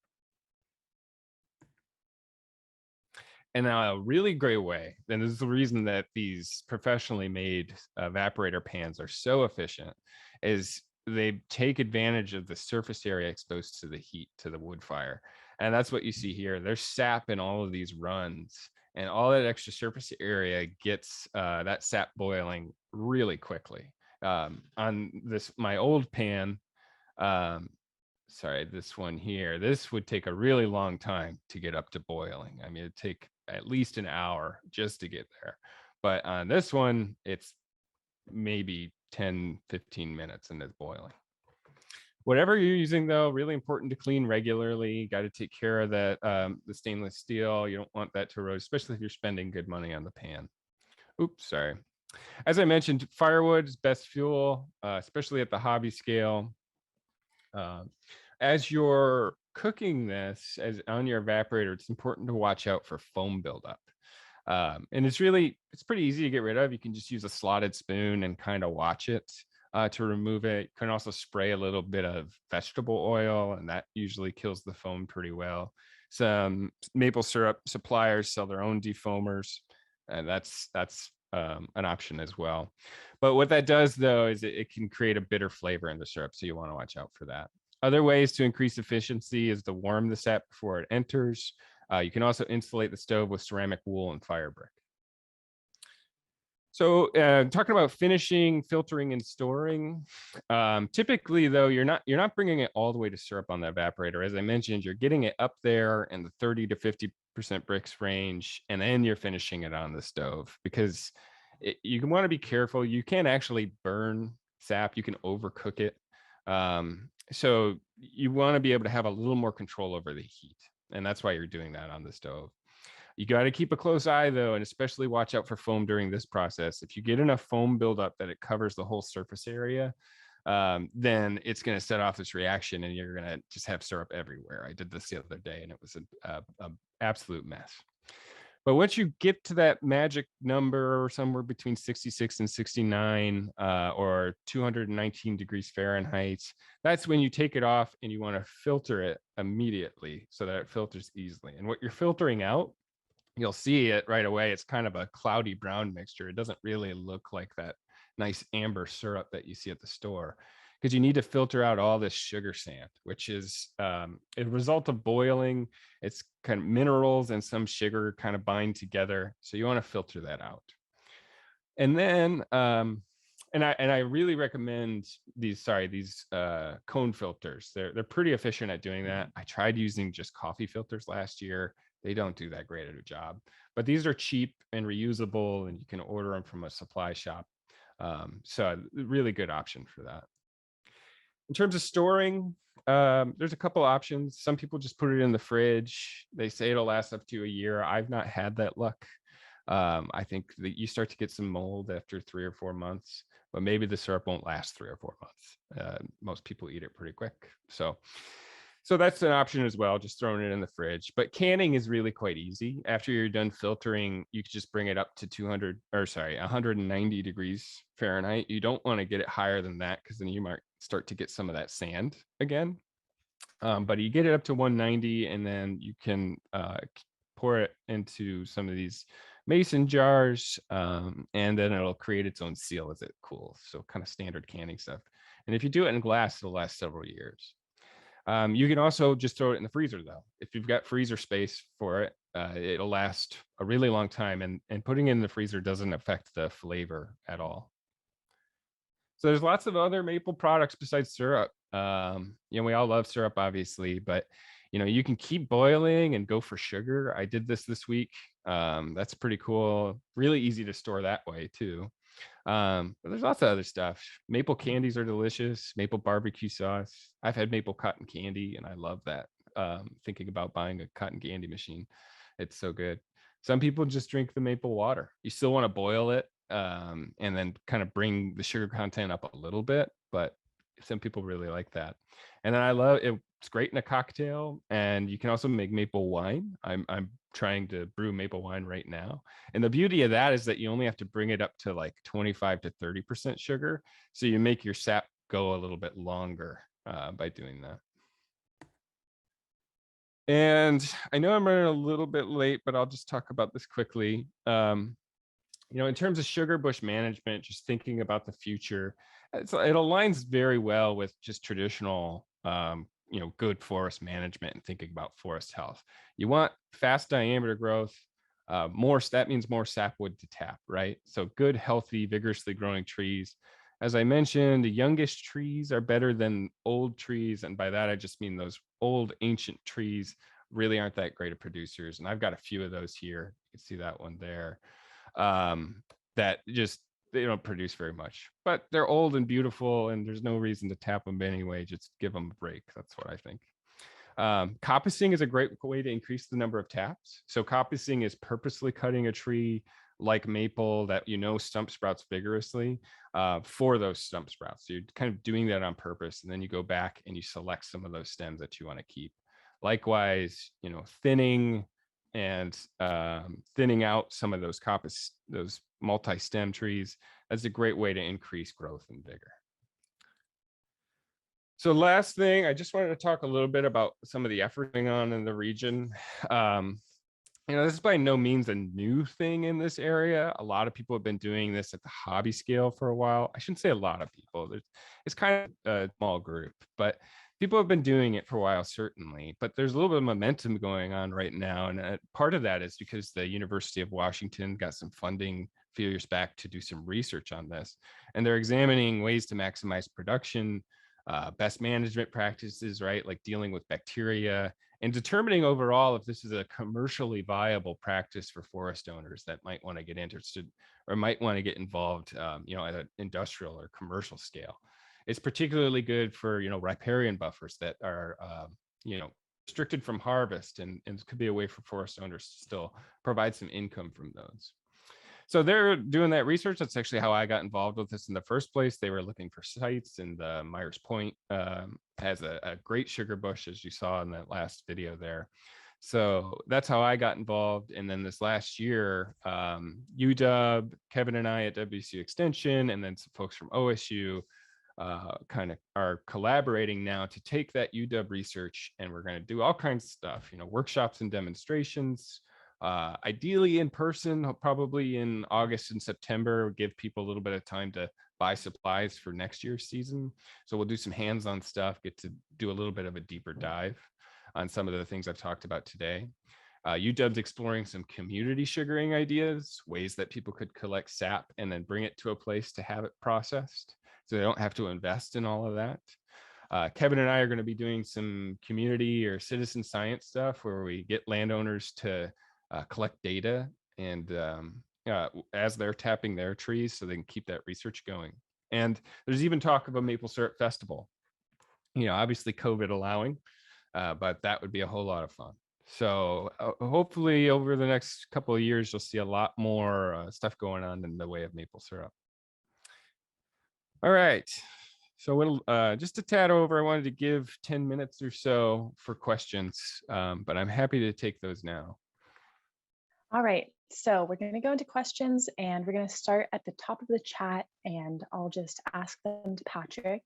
Speaker 2: And now a really great way, and this is the reason that these professionally made evaporator pans are so efficient, is they take advantage of the surface area exposed to the heat, to the wood fire. And that's what you see here. There's sap in all of these runs, and all that extra surface area gets that sap boiling really quickly. On my old pan, sorry, this one here, this would take a really long time to get up to boiling. I mean, it'd take at least an hour just to get there. But on this one, it's maybe 10, 15 minutes and it's boiling. Whatever you're using, though, really important to clean regularly. Got to take care of that, the stainless steel. You don't want that to erode, especially if you're spending good money on the pan. Oops, sorry. As I mentioned, firewood is best fuel, especially at the hobby scale. As you're cooking this on your evaporator, it's important to watch out for foam buildup. And it's pretty easy to get rid of. You can just use a slotted spoon and kind of watch it to remove it. You can also spray a little bit of vegetable oil, and that usually kills the foam pretty well. Some maple syrup suppliers sell their own defoamers, and that's an option as well. But what that does, though, is it can create a bitter flavor in the syrup, so you want to watch out for that. Other ways to increase efficiency is to warm the sap before it enters. You can also insulate the stove with ceramic wool and fire brick. So talking about finishing, filtering, and storing, typically though, you're not bringing it all the way to syrup on the evaporator. As I mentioned, you're getting it up there in the 30 to 50% Brix range, and then you're finishing it on the stove, because you want to be careful. You can't actually burn sap. You can overcook it. So you want to be able to have a little more control over the heat, and that's why you're doing that on the stove. You got to keep a close eye though, and especially watch out for foam during this process. If you get enough foam buildup that it covers the whole surface area, then it's going to set off this reaction and you're going to just have syrup everywhere. I did this the other day and it was an absolute mess. But once you get to that magic number, somewhere between 66 and 69 or 219 degrees Fahrenheit, that's when you take it off and you want to filter it immediately so that it filters easily. And what you're filtering out, you'll see it right away. It's kind of a cloudy brown mixture. It doesn't really look like that nice amber syrup that you see at the store, because you need to filter out all this sugar sand, which is a result of boiling. It's kind of minerals and some sugar kind of bind together. So you want to filter that out. And then, and I really recommend these cone filters. They're pretty efficient at doing that. I tried using just coffee filters last year. They don't do that great of a job, but these are cheap and reusable, and you can order them from a supply shop. So really good option for that. In terms of storing, there's a couple options. Some people just put it in the fridge. They say it'll last up to a year. I've not had that luck. I think that you start to get some mold after 3 or 4 months, but maybe the syrup won't last 3 or 4 months. Most people eat it pretty quick. So that's an option as well, just throwing it in the fridge. But canning is really quite easy. After you're done filtering, you can just bring it up to 190 degrees Fahrenheit. You don't want to get it higher than that, because then you might start to get some of that sand again. But you get it up to 190, and then you can pour it into some of these mason jars, and then it'll create its own seal as it cools. So kind of standard canning stuff. And if you do it in glass, it'll last several years. You can also just throw it in the freezer though. If you've got freezer space for it, it'll last a really long time, and putting it in the freezer doesn't affect the flavor at all. So there's lots of other maple products besides syrup. We all love syrup, obviously, but you can keep boiling and go for sugar. I did this week. That's pretty cool. Really easy to store that way too. But there's lots of other stuff. Maple candies are delicious. Maple barbecue sauce. I've had maple cotton candy and I love that. Thinking about buying a cotton candy machine. It's so good. Some people just drink the maple water. You still want to boil it, and then kind of bring the sugar content up a little bit, but some people really like that. And then I love it. It's great in a cocktail, and you can also make maple wine. I'm trying to brew maple wine right now. And the beauty of that is that you only have to bring it up to like 25 to 30% sugar. So you make your sap go a little bit longer by doing that. And I know I'm running a little bit late, but I'll just talk about this quickly. In terms of sugar bush management, just thinking about the future, it aligns very well with just traditional good forest management and thinking about forest health. You want fast diameter growth, that means more sapwood to tap, right? So good, healthy, vigorously growing trees. As I mentioned, the youngest trees are better than old trees. And by that, I just mean those old ancient trees really aren't that great of producers. And I've got a few of those here. You can see that one there. That just, they don't produce very much, but they're old and beautiful, and there's no reason to tap them anyway. Just give them a break. That's what I think. Coppicing is a great way to increase the number of taps. So coppicing is purposely cutting a tree like maple that stump sprouts vigorously for those stump sprouts. So you're kind of doing that on purpose, and then you go back and you select some of those stems that you want to keep. Likewise, thinning and thinning out some of those those multi-stem trees. That's a great way to increase growth and vigor. So last thing, I just wanted to talk a little bit about some of the effort going on in the region. This is by no means a new thing in this area. A lot of people have been doing this at the hobby scale for a while. I shouldn't say a lot of people. It's kind of a small group, but people have been doing it for a while, certainly. But there's a little bit of momentum going on right now. And part of that is because the University of Washington got some funding few years back to do some research on this, and they're examining ways to maximize production, best management practices, right? Like dealing with bacteria and determining overall if this is a commercially viable practice for forest owners that might want to get interested or might want to get involved, at an industrial or commercial scale. It's particularly good for, riparian buffers that are, restricted from harvest, and could be a way for forest owners to still provide some income from those. So they're doing that research. That's actually how I got involved with this in the first place. They were looking for sites, and Myers Point has a great sugar bush, as you saw in that last video there. So that's how I got involved. And then this last year, UW, Kevin and I at WCU Extension, and then some folks from OSU kind of are collaborating now to take that UW research, and we're going to do all kinds of stuff, workshops and demonstrations, ideally in person, probably in August and September, give people a little bit of time to buy supplies for next year's season. So we'll do some hands-on stuff, get to do a little bit of a deeper dive on some of the things I've talked about today. UW's exploring some community sugaring ideas, ways that people could collect sap and then bring it to a place to have it processed, so they don't have to invest in all of that. Kevin and I are going to be doing some community or citizen science stuff where we get landowners to collect data and as they're tapping their trees, so they can keep that research going. And there's even talk of a maple syrup festival, obviously COVID allowing, but that would be a whole lot of fun. So hopefully over the next couple of years, you'll see a lot more stuff going on in the way of maple syrup. All right. So just a tad over, I wanted to give 10 minutes or so for questions, but I'm happy to take those now.
Speaker 1: All right, so we're going to go into questions, and we're going to start at the top of the chat, and I'll just ask them to Patrick.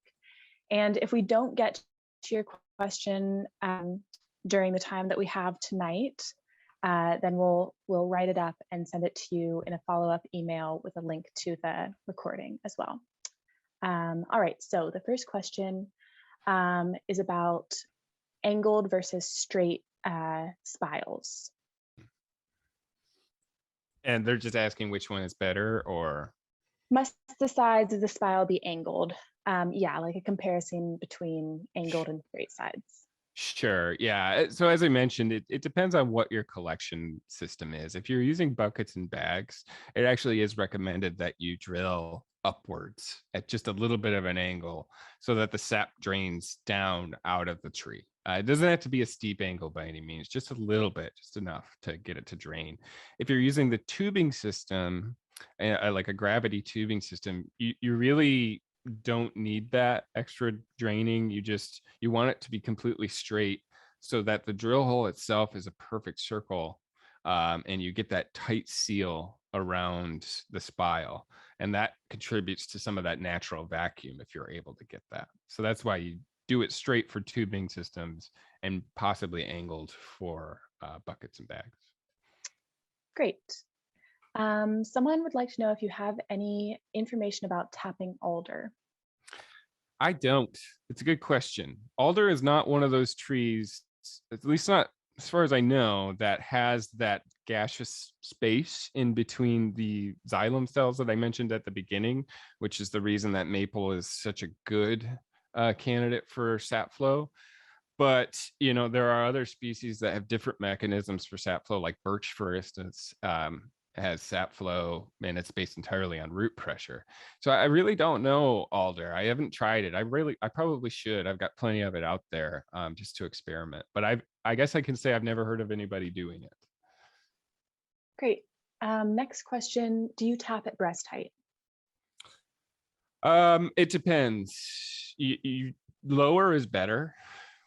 Speaker 1: And if we don't get to your question during the time that we have tonight, then we'll write it up and send it to you in a follow-up email with a link to the recording as well. All right, so the first question is about angled versus straight spiles.
Speaker 2: And they're just asking which one is better, or?
Speaker 1: Must the sides of the spile be angled? Yeah, like a comparison between angled and straight sides.
Speaker 2: Sure. Yeah. So as I mentioned, it depends on what your collection system is. If you're using buckets and bags, it actually is recommended that you drill upwards at just a little bit of an angle so that the sap drains down out of the tree. It doesn't have to be a steep angle by any means, just a little bit, just enough to get it to drain. If you're using the tubing system, like a gravity tubing system, you really don't need that extra draining. You want it to be completely straight so that the drill hole itself is a perfect circle, and you get that tight seal around the spile, and that contributes to some of that natural vacuum if you're able to get that. So that's why you do it straight for tubing systems and possibly angled for buckets and bags.
Speaker 1: Great. Someone would like to know if you have any information about tapping alder.
Speaker 2: I don't. It's a good question. Alder is not one of those trees, at least not as far as I know, that has that gaseous space in between the xylem cells that I mentioned at the beginning, which is the reason that maple is such a good candidate for sap flow. But, there are other species that have different mechanisms for sap flow, like birch, for instance, has sap flow, and it's based entirely on root pressure. So I really don't know alder. I haven't tried it. I probably should. I've got plenty of it out there just to experiment. But I guess I can say I've never heard of anybody doing it.
Speaker 1: Great. Next question, do you tap at breast height?
Speaker 2: It depends. You lower is better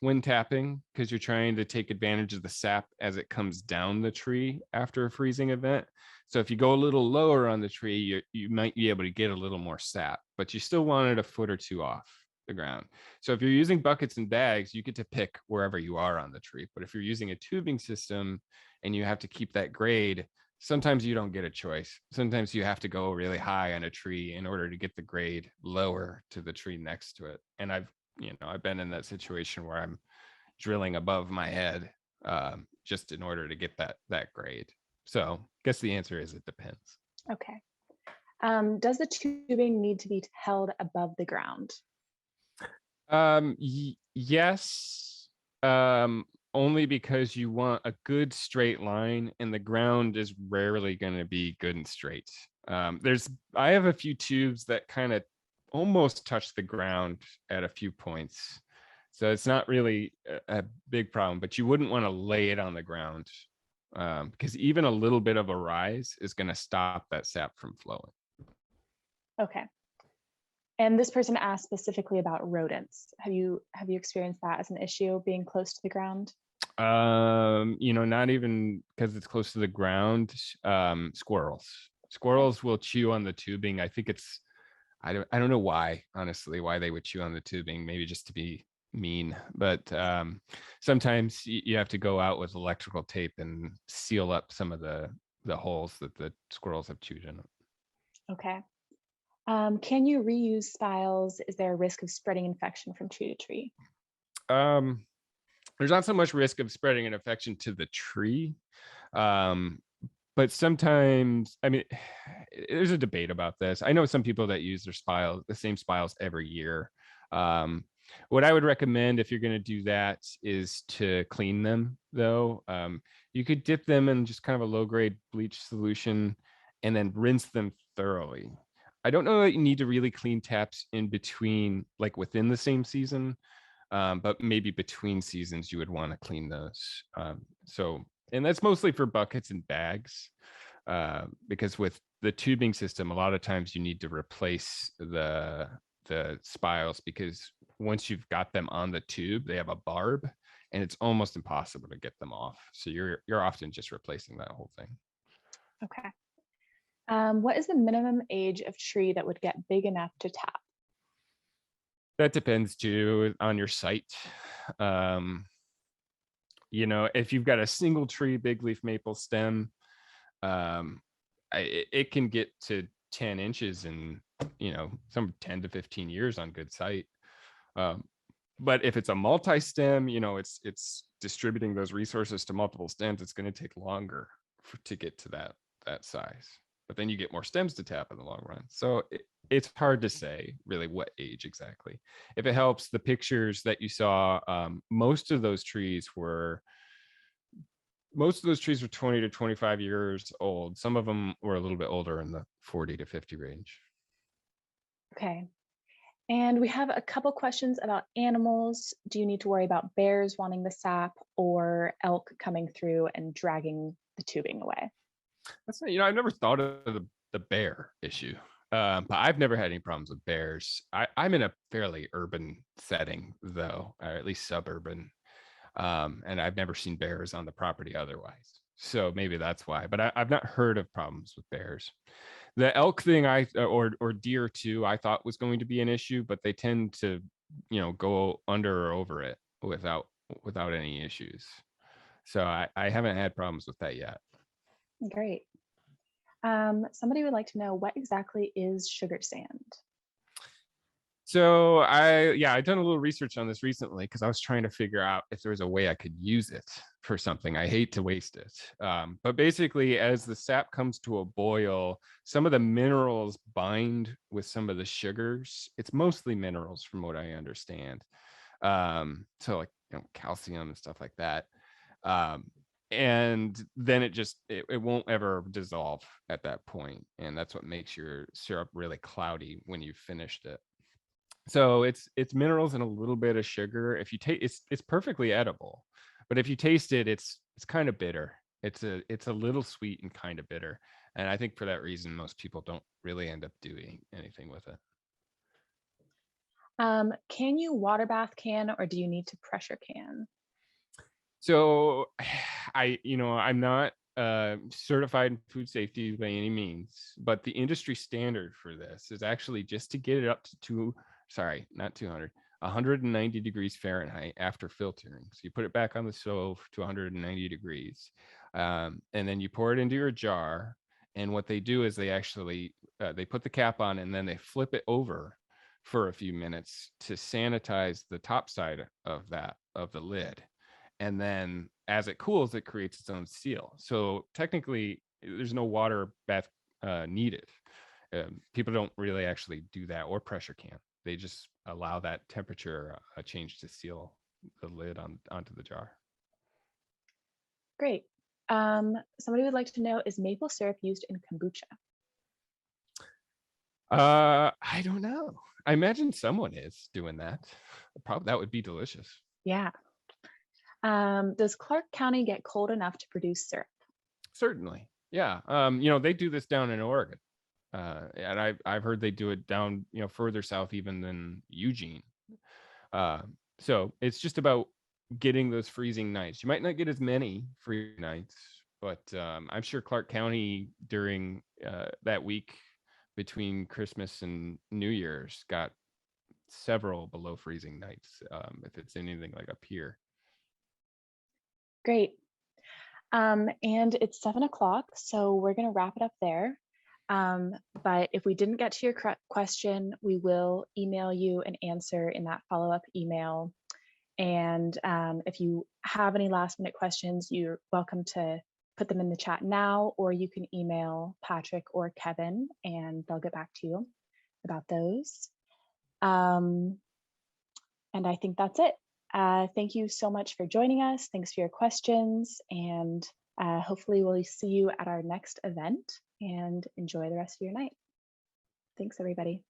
Speaker 2: when tapping, because you're trying to take advantage of the sap as it comes down the tree after a freezing event. So if you go a little lower on the tree, you might be able to get a little more sap, but you still want it a foot or two off the ground. So if you're using buckets and bags, you get to pick wherever you are on the tree. But if you're using a tubing system and you have to keep that grade, sometimes you don't get a choice. Sometimes you have to go really high on a tree in order to get the grade lower to the tree next to it. And I've been in that situation where I'm drilling above my head just in order to get that grade. So I guess the answer is it depends.
Speaker 1: Okay. Does the tubing need to be held above the ground?
Speaker 2: Yes, only because you want a good straight line, and the ground is rarely going to be good and straight. I have a few tubes that kind of almost touch the ground at a few points. So it's not really a big problem, but you wouldn't want to lay it on the ground, because even a little bit of a rise is going to stop that sap from flowing.
Speaker 1: Okay. And this person asked specifically about rodents. Have you experienced that as an issue, being close to the ground?
Speaker 2: Not even because it's close to the ground. Squirrels will chew on the tubing. I think I don't know why, honestly, why they would chew on the tubing, maybe just to be mean. But sometimes you have to go out with electrical tape and seal up some of the holes that the squirrels have chewed in.
Speaker 1: Okay. Can you reuse spiles? Is there a risk of spreading infection from tree to tree?
Speaker 2: There's not so much risk of spreading an infection to the tree. But sometimes, I mean, there's a debate about this. I know some people that use the same spiles every year. What I would recommend if you're going to do that is to clean them, though. You could dip them in just kind of a low-grade bleach solution and then rinse them thoroughly. I don't know that you need to really clean taps in between, like within the same season, but maybe between seasons you would want to clean those. And that's mostly for buckets and bags, because with the tubing system, a lot of times you need to replace the spiles, because once you've got them on the tube, they have a barb and it's almost impossible to get them off. So you're often just replacing that whole thing.
Speaker 1: Okay. What is the minimum age of tree that would get big enough to tap?
Speaker 2: That depends too on your site. If you've got a single tree big leaf maple stem, it can get to 10 inches in some 10 to 15 years on good site. But if it's a multi-stem, it's distributing those resources to multiple stems, it's going to take longer to get to that size. But then you get more stems to tap in the long run. So it's hard to say really what age exactly. If it helps, the pictures that you saw, most of those trees were 20 to 25 years old. Some of them were a little bit older, in the 40 to 50 range.
Speaker 1: Okay. And we have a couple questions about animals. Do you need to worry about bears wanting the sap or elk coming through and dragging the tubing away?
Speaker 2: I've never thought of the bear issue, but I've never had any problems with bears. I'm in a fairly urban setting, though, or at least suburban, and I've never seen bears on the property otherwise. So maybe that's why. But I've not heard of problems with bears. The elk thing, or deer too, I thought was going to be an issue, but they tend to, go under or over it without any issues. So I haven't had problems with that yet.
Speaker 1: Great. Somebody would like to know, what exactly is sugar sand?
Speaker 2: So I've done a little research on this recently because I was trying to figure out if there was a way I could use it for something. I hate to waste it. But basically, as the sap comes to a boil, some of the minerals bind with some of the sugars. It's mostly minerals from what I understand. So like calcium and stuff like that. And then it won't ever dissolve at that point. And that's what makes your syrup really cloudy when you've finished it. So it's minerals and a little bit of sugar. If you taste, it's perfectly edible, but if you taste it, it's kind of bitter. It's a little sweet and kind of bitter. And I think for that reason, most people don't really end up doing anything with it.
Speaker 1: Can you water bath can, or do you need to pressure can?
Speaker 2: So I'm not certified in food safety by any means, but the industry standard for this is actually just to get it up to 190 degrees Fahrenheit after filtering. So you put it back on the stove to 190 degrees, and then you pour it into your jar. And what they do is they actually they put the cap on, and then they flip it over for a few minutes to sanitize the top side of the lid. And then as it cools, it creates its own seal. So technically, there's no water bath needed. People don't really actually do that, or pressure can. They just allow that temperature change to seal the lid onto the jar.
Speaker 1: Great. Somebody would like to know, is maple syrup used in kombucha?
Speaker 2: I don't know. I imagine someone is doing that. Probably that would be delicious.
Speaker 1: Yeah. Does Clark County get cold enough to produce syrup?
Speaker 2: Certainly. Yeah. They do this down in Oregon. And I've heard they do it down, further south even than Eugene. So it's just about getting those freezing nights. You might not get as many freezing nights, but I'm sure Clark County during that week between Christmas and New Year's got several below freezing nights, if it's anything like up here.
Speaker 1: Great. And it's 7 o'clock, so we're going to wrap it up there. But if we didn't get to your question, we will email you an answer in that follow-up email. And if you have any last minute questions, you're welcome to put them in the chat now, or you can email Patrick or Kevin and they'll get back to you about those. And I think that's it. Thank you so much for joining us. Thanks for your questions, and hopefully we'll see you at our next event, and enjoy the rest of your night. Thanks, everybody.